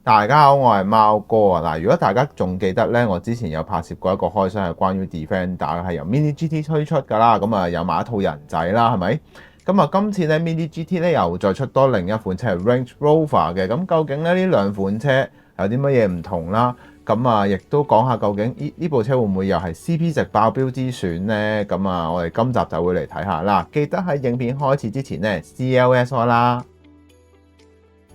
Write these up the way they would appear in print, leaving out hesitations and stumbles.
大家好，我係貓哥啊！嗱，如果大家仲記得咧，我之前有拍攝過一個開箱係關於 Defender 係由 Mini GT 推出㗎啦，咁啊有埋一套人仔啦，係咪？咁啊今次咧 Mini GT 咧又再出多另一款車係 Range Rover 嘅，咁究竟咧呢兩款車有啲乜嘢唔同啦？咁啊亦都講下究竟呢部車會唔會又係 CP 值爆標之選呢？咁啊我哋今集就會嚟睇下啦。記得喺影片開始之前咧 CLS 開啦。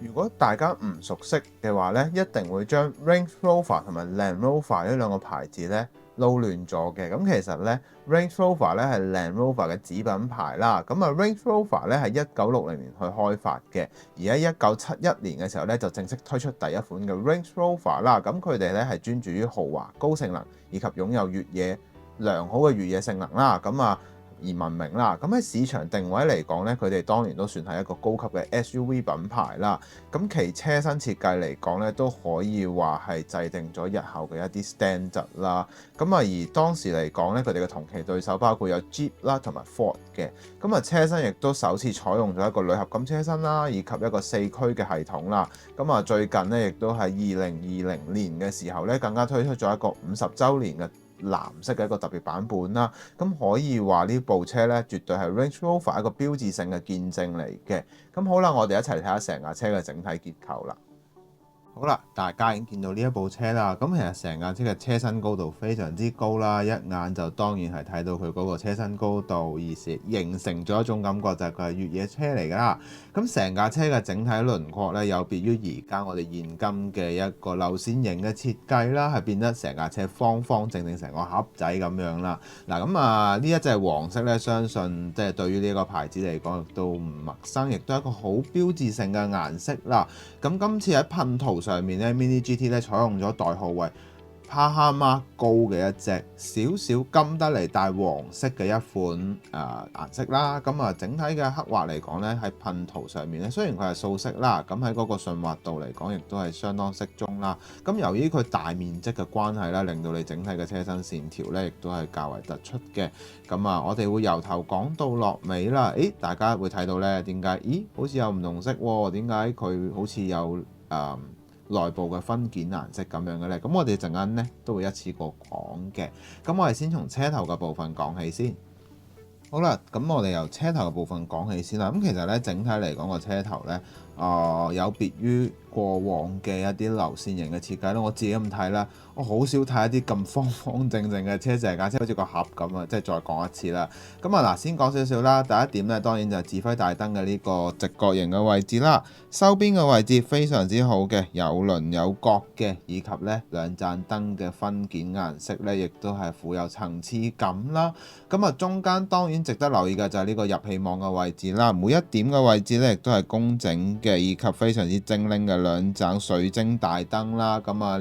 如果大家唔熟悉嘅話咧，一定會將 Range Rover 同埋 Land Rover 呢兩個牌子咧撈亂咗嘅。咁其實咧 Range Rover 咧係 Land Rover 嘅子品牌啦。咁啊 Range Rover 咧係1960年去開發嘅，而喺1971年嘅時候咧就正式推出第一款嘅 Range Rover 啦。咁佢哋咧係專注於豪華、高性能以及擁有越野良好嘅越野性能啦。咁啊而聞名啦，咁喺市場定位嚟講咧，佢哋當然都算係一個高級嘅 SUV 品牌啦。咁其車身設計嚟講咧，都可以話係制定咗日後嘅一啲 standard 啦。咁啊，而當時嚟講咧，佢哋嘅同期對手包括有 Jeep 啦同埋 Ford 嘅。咁啊，車身亦都首次採用咗一個鋁合金車身啦，以及一個4驅嘅系統啦。咁啊，最近咧亦都係2020年嘅時候咧，更加推出咗一個50週年嘅藍色嘅一個特別版本啦，咁可以話呢部車咧，絕對係 Range Rover 一個標誌性嘅見證嚟嘅。咁好啦，我哋一齊嚟睇下成架車嘅整體結構啦。好啦，大家已經見到呢一部車啦。咁其實成架車嘅車身高度非常之高啦，一眼就當然係睇到佢嗰個車身高度，而形成咗一種感覺就係佢係越野車嚟㗎啦。咁成架車嘅整體輪廓咧，有別於而家我哋現今嘅一個流線型嘅設計啦，係變得成架車方方正正成個盒仔咁樣啦。嗱咁啊，呢一隻黃色咧，相信即係對於呢個牌子嚟講亦都唔陌生，亦都係一個好標誌性嘅顏色啦。咁今次喺噴塗上面咧，Mini GT 咧採用咗代號為帕哈馬高嘅一隻少少金得嚟帶黃色嘅一款顏色啦。咁啊，整體嘅刻畫嚟講咧，喺噴塗上面咧，雖然佢係素色啦，咁喺嗰個順滑度嚟講，亦都係相當適中啦。咁由於佢大面積嘅關係啦，令到你整體嘅車身線條咧，亦都係較為突出嘅。咁啊，我哋會由頭講到落尾啦。大家會睇到咧，點解？好似有唔同色喎？點解佢好似有內部嘅分件顏色咁樣嘅咧？咁我哋陣間咧都會一次過講嘅。咁我哋先從車頭嘅部分講起先。好啦，咁我哋由車頭嘅部分講起先啦。咁其實咧，整體嚟講個車頭咧，有別於過往嘅一啲流線型嘅設計啦。我自己咁睇啦，我好少睇一啲咁方方正正嘅車，成架車好似個盒咁啊！即係再講一次啦。咁啊嗱，先講少少啦。第一點咧，當然就係指揮大燈嘅呢個直角形嘅位置啦。收邊嘅位置非常之好嘅，有輪有角嘅，以及咧兩盞燈嘅分件顏色咧，亦都係富有層次感啦。咁啊，中間當然值得留意嘅就係呢個入氣網嘅位置啦。每一點嘅位置咧，亦都係工整嘅，以及非常之精靈嘅兩盞水晶大燈啦。咁啊，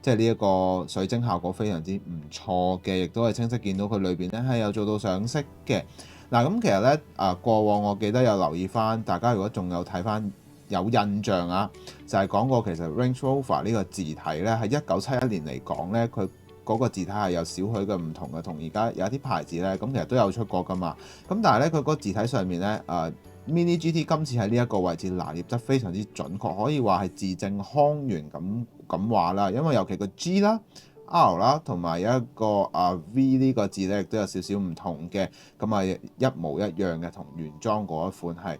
即係呢一個水晶效果非常之唔錯嘅，亦都係清晰見到佢裏邊咧係有做到上色嘅。嗱，咁其實咧過往我記得有留意翻，大家如果仲有睇翻有印象啊，就係講過其實 Range Rover 呢個字體咧喺1971年嚟講咧，佢嗰個字體係有少許嘅唔同嘅，同而家有一啲牌子咧，咁其實都有出過噶嘛。咁但係咧，佢嗰個字體上面咧Mini GT 今次喺呢一個位置拿捏得非常之準確，可以話係字正腔圓咁話啦。因為尤其個 G 啦、R 啦，同埋一個V 呢個字咧，亦都有少少唔同嘅，咁啊一模一樣嘅，同原裝嗰一款係。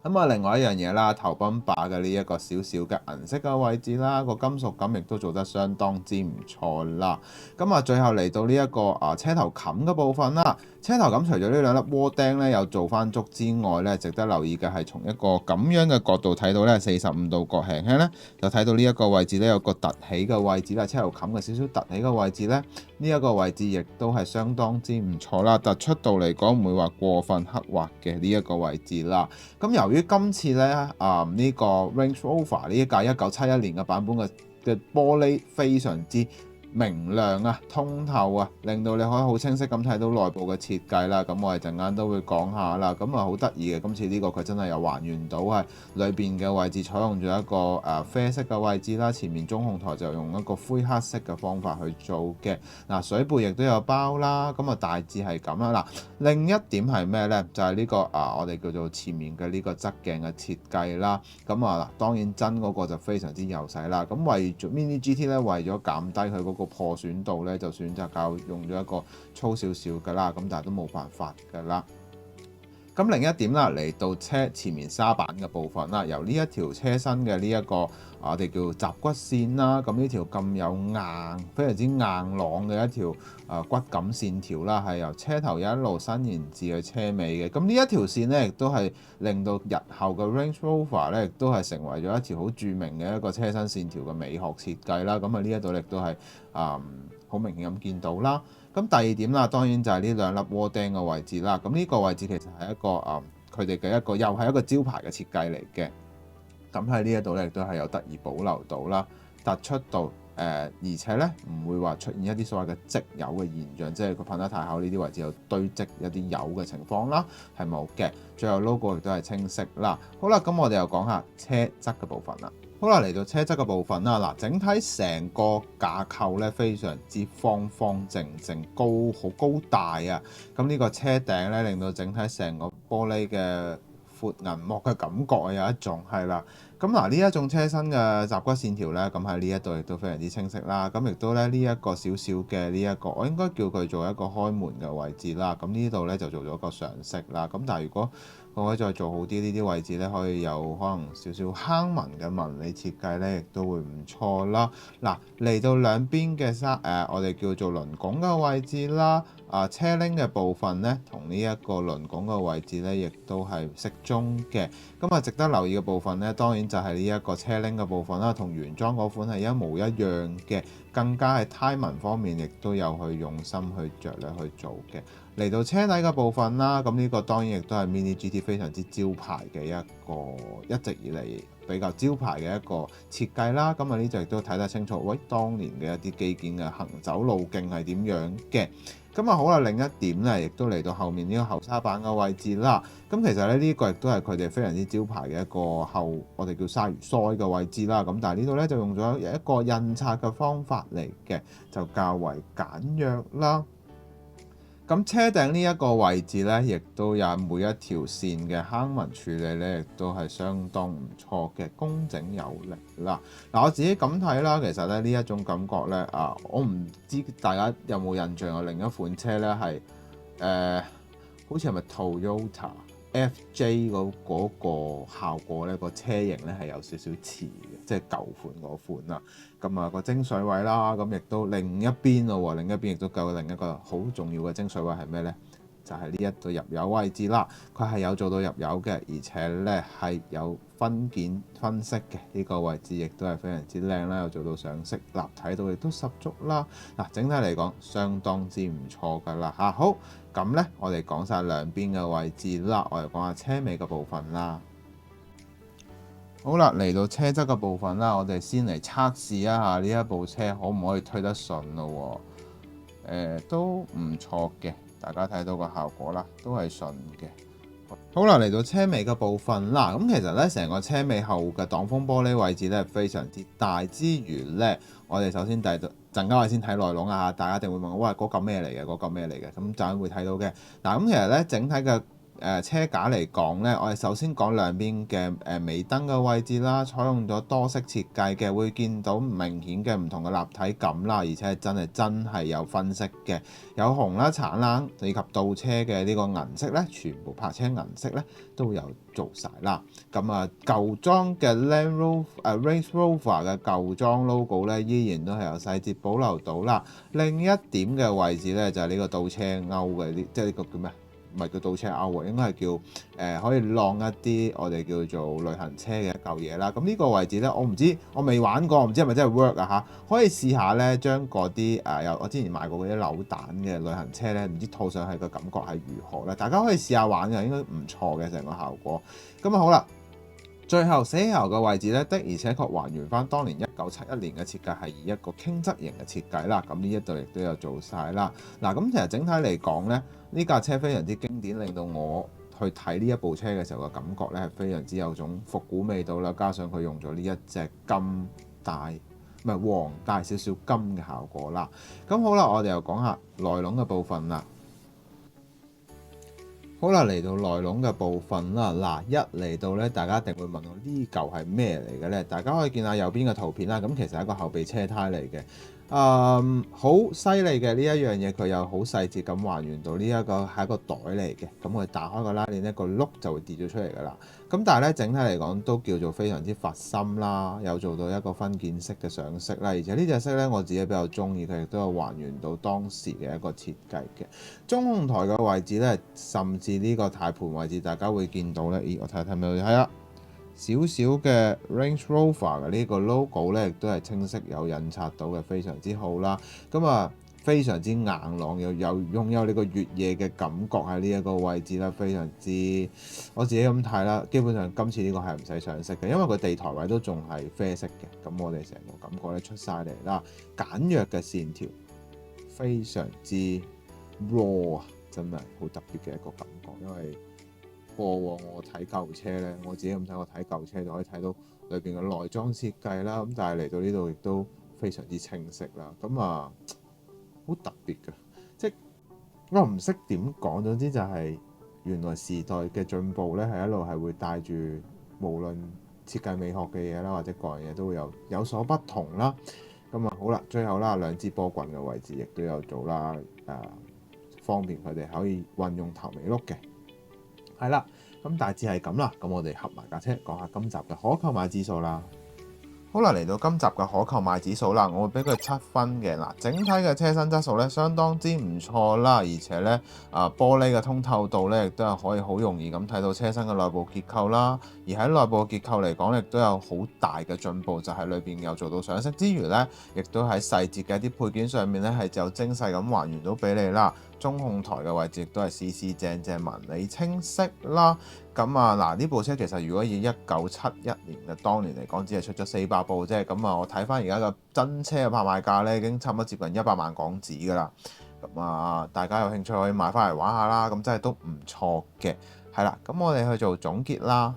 咁啊，另外一樣嘢啦，頭泵把嘅呢一個少少嘅銀色嘅位置啦，個金屬感亦都做得相當之唔錯啦。咁啊，最後嚟到呢一個車頭冚嘅部分啦。車頭冚除咗呢兩粒窩釘咧有做翻足之外咧，值得留意嘅係從一個咁樣嘅角度睇到咧，45度角輕輕咧，就睇到呢一個位置咧有個凸起嘅位置啦，車頭冚嘅少少凸起嘅位置咧，呢一個位置亦都係相當之唔錯啦。突出度嚟講唔會話過分刻畫嘅呢一個位置啦。咁由於今次咧呢個 Range Rover 呢一架1971年嘅版本嘅玻璃非常之明亮啊、通透啊，令到你可以好清晰咁睇到內部嘅設計啦。咁我哋陣間都會講下啦。咁啊好得意嘅，今次呢個佢真係有還原到係裏邊嘅位置，採用咗一個啡色嘅位置啦。前面中控台就用一個灰黑色嘅方法去做嘅。嗱，水背亦都有包啦。咁啊大致係咁啦。嗱，另一點係咩呢？就係呢個我哋叫做前面嘅呢個側鏡嘅設計啦。咁啊嗱，當然真嗰個就非常之幼細啦。咁為咗 Mini GT 咧，為咗減低佢嗰個破損度咧，就選擇用咗一個粗少少㗎啦，咁但係都冇辦法㗎啦。咁另一點啦，嚟到車前面沙板嘅部分啦，由呢一條車身嘅呢一個我哋叫雜骨線啦，咁呢條咁有硬、非常之硬朗嘅一條骨感線條啦，係由車頭一路伸延至去車尾嘅。咁呢一條線咧，亦都係令到日後嘅 Range Rover 咧，亦都係成為咗一條好著名嘅一個車身線條嘅美學設計啦。咁啊呢一度亦都係好明顯咁見到啦。咁第二點啦，當然就係呢兩粒渦釘嘅位置啦。咁呢個位置其實係一個佢哋嘅一個又係一個招牌嘅設計嚟嘅。咁喺呢一度咧，亦都係有得以保留到啦，突出到而且咧唔會話出現一啲所謂嘅積油嘅現象，即係佢噴得太厚呢啲位置有堆積一啲油嘅情況啦，係冇嘅。最後 logo 亦都係清晰啦。好啦，咁我哋又講下車側嘅部分啦。好啦，嚟到車側嘅部分啦，嗱，整體成個架構咧非常之方方正正，好高大啊！咁呢個車頂咧，令到整體成個玻璃嘅闊銀幕嘅感覺啊，有一種係啦。咁嗱，呢一種車身嘅雜骨線條咧，咁喺呢一度亦都非常之清晰啦。咁亦都咧呢一個小小嘅呢一個，我應該叫佢做一個開門嘅位置啦。咁呢度咧就做咗個上色啦。咁但係如果可以再做好啲呢啲位置咧，可以有可能少少坑紋嘅紋理設計咧，亦都會唔錯啦。嗱，嚟到兩邊嘅我哋叫做輪拱嘅位置啦。車鈴嘅部分咧，同呢一個輪拱嘅位置咧，亦都係適中嘅。咁啊，值得留意嘅部分咧，當然就係呢一個車鈴嘅部分啦，同原裝嗰款係一模一樣嘅。更加係胎紋方面，亦都有去用心去着力去做嘅。嚟到車底嘅部分啦，咁呢個當然亦都係 Mini GT 非常之招牌嘅一個一直以嚟比較招牌嘅一個設計啦。咁啊呢度亦都睇得清楚，喂，當年嘅一啲機件嘅行走路徑係點樣嘅。咁啊好啦，另一點咧，亦都嚟到後面呢個後沙板嘅位置啦。咁其實咧呢個亦都係佢哋非常之招牌嘅一個我哋叫鯊魚腮嘅位置啦。咁但係呢度咧就用咗一個印刷嘅方法嚟嘅，就較為簡約啦。咁車頂呢一個位置咧，亦都有每一條線嘅坑紋處理咧，亦都係相當唔錯嘅，工整有力啦。嗱，我自己咁睇啦，其實咧呢一種感覺咧，我唔知大家有冇印象有另一款車咧係好似係咪 Toyota FJ 嗰個效果咧，個車型咧係有少少似嘅，即係舊款嗰款啦。咁啊個蒸水位啦，咁亦都另一邊咯喎，另一邊亦都夠另一個好重要嘅蒸水位係咩咧？就係呢一度入油位置啦。佢係有做到入油嘅，而且咧係有分件分析嘅，呢個位置亦都係非常之靚啦，有做到上色，立體度亦都十足啦。嗱，整體嚟講相當之唔錯㗎啦嚇。好，咁咧我哋講晒兩邊嘅位置啦，我哋講下車尾嘅部分啦。好啦，嚟到車側嘅部分啦，我哋先嚟測試一下呢一部車可唔可以推得順咯喎。都唔錯嘅，大家睇到個效果啦，都係順嘅。好啦，嚟到車尾嘅部分啦，咁其實咧成個車尾後嘅擋風玻璃位置咧非常之大之餘咧，我哋首先陣間我哋先睇內籠啊，大家一定會問我，喂，嗰嚿咩嚟嘅？嗰嚿咩嚟嘅？咁陣間會睇到嘅。嗱，咁其實咧整體嘅車架嚟講咧，我哋首先講兩邊嘅尾燈嘅位置啦，採用咗多色設計嘅，會見到明顯嘅唔同嘅立體感啦，而且係真係有分色嘅，有紅啦、橙啦，以及倒車嘅呢個銀色咧，全部泊車銀色咧都有做晒啦。咁啊舊裝嘅 Range Rover 嘅舊裝 logo 咧，依然都係有細節保留到啦。另一點嘅位置咧就係呢個倒車鈎嘅，即係呢個叫咩？唔係叫倒車鈎喎，應該係叫可以晾一啲我哋叫做旅行車嘅一嚿嘢啦。咁呢個位置咧，我唔知我未玩過，唔知係咪真係 work 啊嚇？可以試下咧，將嗰啲我之前買過嗰啲扭蛋嘅旅行車咧，唔知套上去個感覺係如何咧？大家可以試下玩嘅，應該唔錯嘅成個效果。咁啊好啦。最後死油嘅位置咧，的而且確還原翻當年1971年嘅設計，係以一個傾側型嘅設計啦。咁呢一度亦都有做晒啦。嗱，咁其實整體嚟講咧，呢架車非常之經典，令到我去睇呢一部車嘅時候嘅感覺咧係非常之有種復古味道啦。加上佢用咗呢一隻金帶，唔係黃帶少少金嘅效果啦。咁好啦，我哋又講下內籠嘅部分啦。好啦，嚟到內籠嘅部分啦，嗱，一嚟到咧，大家一定會問我呢嚿係咩嚟嘅咧？大家可以見下右邊嘅圖片啦，咁其實係一個後備車胎嚟嘅。好犀利嘅呢一樣嘢，佢又好細節咁還原到呢一個係一個袋嚟嘅，咁我哋打開個拉鏈，一個碌就會跌咗出嚟㗎啦。咁但係咧，整體嚟講都叫做非常之佛心啦，有做到一個分件式嘅上色啦，而且呢隻色咧我自己比較中意，佢亦都有還原到當時嘅一個設計嘅中控台嘅位置咧，甚至呢個軚盤位置，大家會見到咧，咦，我睇睇咪係啦。少少嘅 Range Rover 嘅呢個 logo 咧，亦都係清晰有印刷到嘅，非常之好啦。咁啊，非常之硬朗，又有擁有呢個越野嘅感覺喺呢一個位置啦，非常之我自己咁睇啦。基本上今次呢個係唔使上色嘅，因為佢地台位都仲係啡色嘅。咁我哋成個感覺咧出晒嚟啦，簡約嘅線條，非常之 raw 啊，真係好特別嘅一個感覺，因為過往我睇舊車咧，我自己咁睇，我睇舊車就可以睇到裏邊嘅內裝設計啦。咁但係嚟到呢度亦都非常之清晰啦。咁啊，好特別嘅，即係我唔識點講。總之就係原來時代嘅進步咧，係一路係會帶住無論設計美學嘅嘢啦，或者各樣嘢都會有所不同啦。咁啊好啦，最後啦，兩支波棍嘅位置亦都有做啦，方便佢哋可以運用頭尾轆嘅。係啦，咁大致係咁啦。咁我哋合埋架車講下今集嘅可購買指數啦。好啦，嚟到今集嘅可購買指數啦，我會俾佢7分嘅。嗱，整體嘅車身質素咧相當之唔錯啦，而且咧玻璃嘅通透度咧亦都係可以好容易咁睇到車身嘅內部結構啦。而喺內部結構嚟講，亦都有好大嘅進步，就係裏邊有做到上色之餘咧，亦都喺細節嘅一啲配件上面咧係就精細咁還原到俾你啦。中控台嘅位置亦都係四四正正紋理清晰啦。咁啊嗱，呢部車其實如果以1971年嘅當年嚟講，只係出咗400部啫。咁啊，我睇翻而家嘅真車嘅拍賣價咧，已經差唔多接近100萬港紙㗎啦。咁啊，大家有興趣可以買翻嚟玩下啦。咁真係都唔錯嘅。係啦，咁我哋去做總結啦。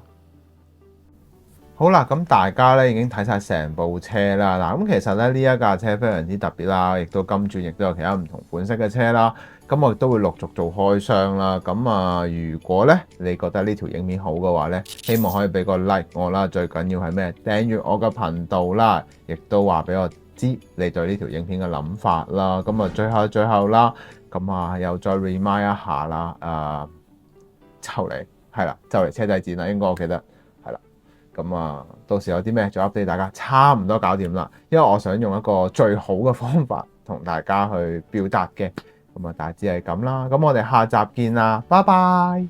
好啦，咁大家咧已經睇晒成部車啦。嗱，咁其實咧呢一架車非常之特別啦，亦都金鑽，亦都有其他唔同款式嘅車啦。咁我亦都會陸續做開箱啦。咁啊，如果咧你覺得呢條影片好嘅話咧，希望可以俾個 like 我啦。最緊要係咩？訂閱我嘅頻道啦，亦都話俾我知你對呢條影片嘅諗法啦。咁啊，最後啦，咁啊又再 remind 一下啦。就嚟車仔戰啦，應該我記得。咁啊，到時有啲咩再 update 大家，差唔多搞掂啦。因為我想用一個最好嘅方法同大家去表達嘅，咁啊大致係咁啦。咁我哋下集見啦，拜拜。